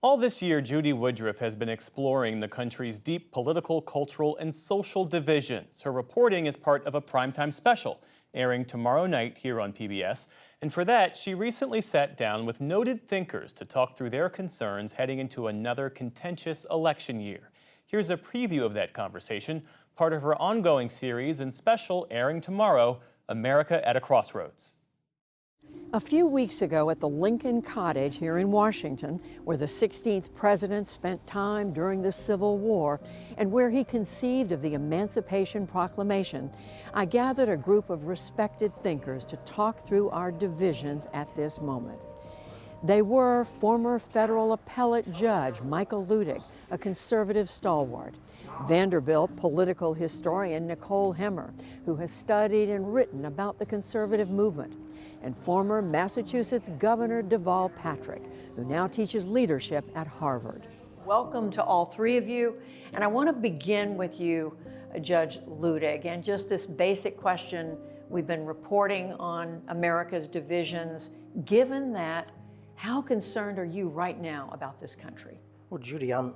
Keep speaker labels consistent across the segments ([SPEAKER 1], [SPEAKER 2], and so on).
[SPEAKER 1] All this year, Judy Woodruff has been exploring the country's deep political, cultural, and social divisions. Her reporting is part of a primetime special airing tomorrow night here on PBS. And for that, she recently sat down with noted thinkers to talk through their concerns heading into another contentious election year. Here's a preview of that conversation, part of her ongoing series and special airing tomorrow, America at a Crossroads.
[SPEAKER 2] A few weeks ago at the Lincoln Cottage here in Washington, where the 16th president spent time during the Civil War and where he conceived of the Emancipation Proclamation, I gathered a group of respected thinkers to talk through our divisions at this moment. They were former federal appellate judge Michael Luttig, a conservative stalwart, Vanderbilt political historian Nicole Hemmer, who has studied and written about the conservative movement, and former Massachusetts Governor Deval Patrick, who now teaches leadership at Harvard. Welcome to all three of you, and I want to begin with you, Judge Luttig, and just this basic question. We've been reporting on America's divisions. Given that, how concerned are you right now about this country?
[SPEAKER 3] Well, Judy, I'm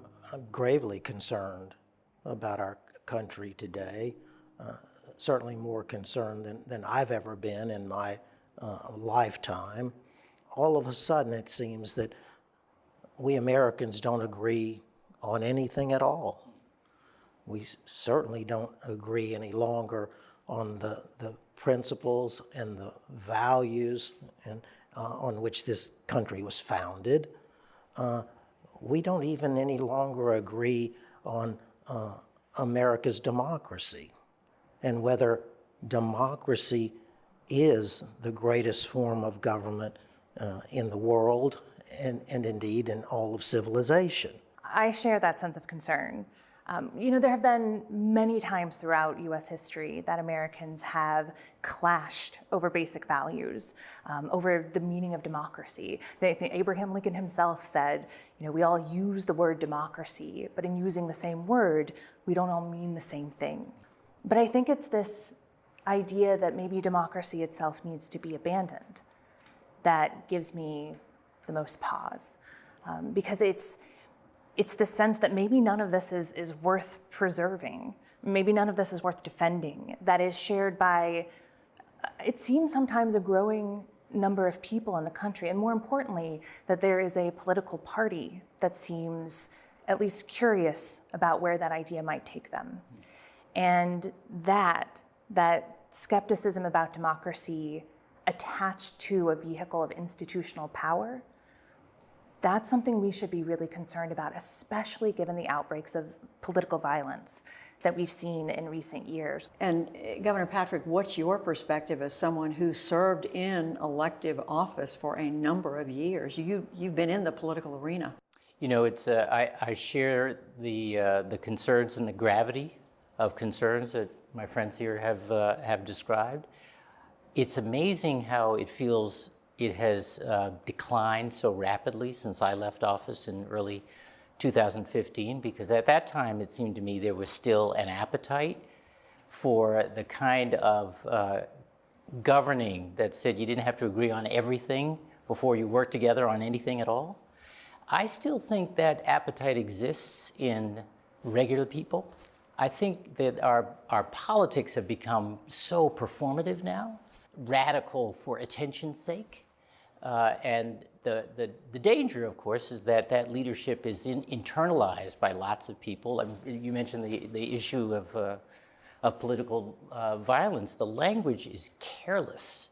[SPEAKER 3] gravely concerned about our country today, certainly more concerned than I've ever been in my lifetime. All of a sudden, it seems that we Americans don't agree on anything at all. We certainly don't agree any longer on the principles and the values and on which this country was founded. We don't even any longer agree on America's democracy and whether democracy is the greatest form of government in the world and indeed in all of civilization.
[SPEAKER 4] I share that sense of concern. There have been many times throughout U.S. history that Americans have clashed over basic values, over the meaning of democracy. Abraham Lincoln himself said, we all use the word democracy, but in using the same word, we don't all mean the same thing. But I think it's this idea that maybe democracy itself needs to be abandoned that gives me the most pause, because it's the sense that maybe none of this is worth preserving, maybe none of this is worth defending, that is shared by, it seems sometimes, a growing number of people in the country, and more importantly, that there is a political party that seems at least curious about where that idea might take them. And that skepticism about democracy attached to a vehicle of institutional power, that's something we should be really concerned about, especially given the outbreaks of political violence that we've seen in recent years.
[SPEAKER 2] And Governor Patrick, what's your perspective as someone who served in elective office for a number of years? You've been in the political arena.
[SPEAKER 5] I share the concerns and the gravity of concerns that my friends here have described. It's amazing how it feels it has declined so rapidly since I left office in early 2015, because at that time it seemed to me there was still an appetite for the kind of governing that said you didn't have to agree on everything before you worked together on anything at all. I still think that appetite exists in regular people. I think that our politics have become so performative now, radical for attention's sake. And the danger, of course, is that leadership is internalized by lots of people. You mentioned the issue of political violence. The language is careless.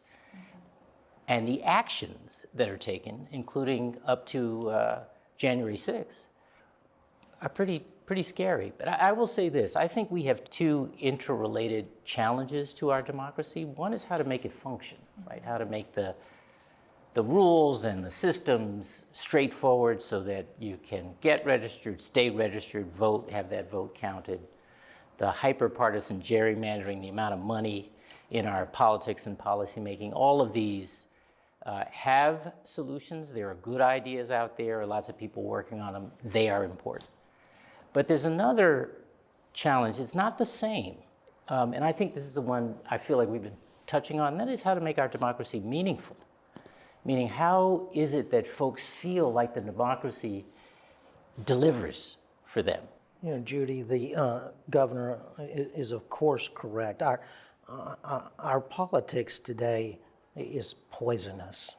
[SPEAKER 5] And the actions that are taken, including up to January 6th, are pretty scary. But I will say this, I think we have two interrelated challenges to our democracy. One is how to make it function, right? How to make the rules and the systems straightforward so that you can get registered, stay registered, vote, have that vote counted. The hyper-partisan gerrymandering, the amount of money in our politics and policymaking, all of these have solutions. There are good ideas out there, lots of people working on them. They are important. But there's another challenge. It's not the same. And I think this is the one I feel like we've been touching on. And that is how to make our democracy meaningful. Meaning, how is it that folks feel like the democracy delivers for them.
[SPEAKER 3] You know, Judy, the governor is of course correct. Our politics today is poisonous,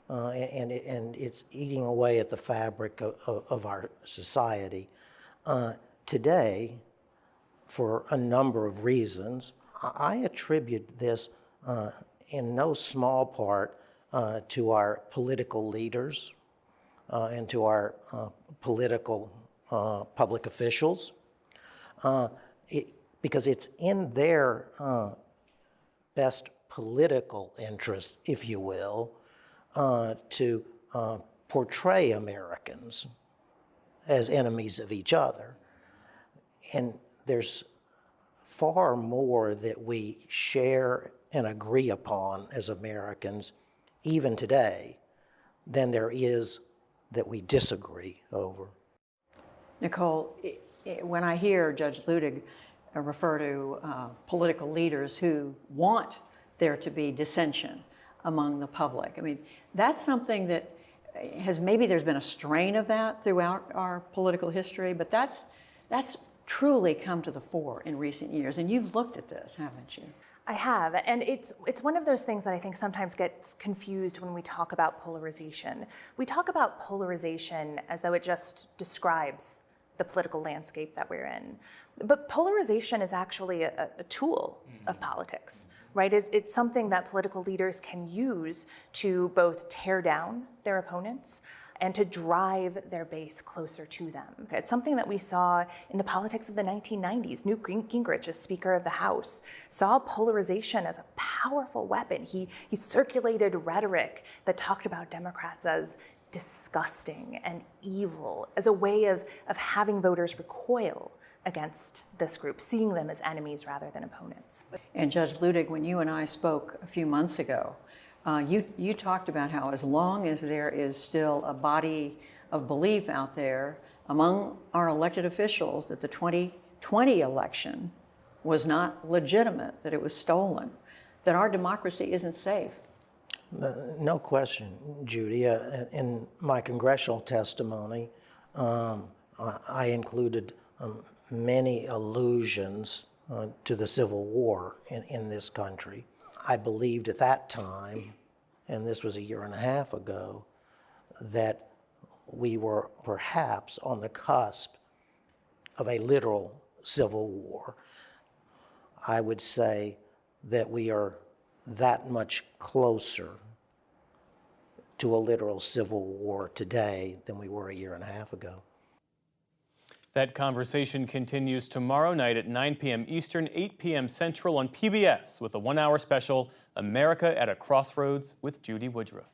[SPEAKER 3] and it's eating away at the fabric of our society. Today, for a number of reasons, I attribute this in no small part to our political leaders and to our political public officials, because it's in their best political interest, if you will, to portray Americans as enemies of each other. And there's far more that we share and agree upon as Americans, even today, than there is that we disagree over.
[SPEAKER 2] Nicole, when I hear Judge Luttig refer to political leaders who want there to be dissension among the public, I mean, that's something that maybe there's been a strain of that throughout our political history, but that's truly come to the fore in recent years. And you've looked at this, haven't you?
[SPEAKER 4] I have, and it's one of those things that I think sometimes gets confused when we talk about polarization. We talk about polarization as though it just describes the political landscape that we're in. But polarization is actually a tool of politics, right? It's something that political leaders can use to both tear down their opponents and to drive their base closer to them. It's something that we saw in the politics of the 1990s. Newt Gingrich, as Speaker of the House, saw polarization as a powerful weapon. He circulated rhetoric that talked about Democrats as disgusting and evil, as a way of having voters recoil against this group, seeing them as enemies rather than opponents.
[SPEAKER 2] And Judge Luttig, when you and I spoke a few months ago, you talked about how as long as there is still a body of belief out there among our elected officials that the 2020 election was not legitimate, that it was stolen, that our democracy isn't safe.
[SPEAKER 3] No question, Judy. In my congressional testimony, I included many allusions to the Civil War in this country. I believed at that time, and this was a year and a half ago, that we were perhaps on the cusp of a literal civil war. I would say that we are that much closer to a literal civil war today than we were a year and a half ago.
[SPEAKER 1] That conversation continues tomorrow night at 9 p.m. Eastern, 8 p.m. Central on PBS with a one-hour special, America at a Crossroads with Judy Woodruff.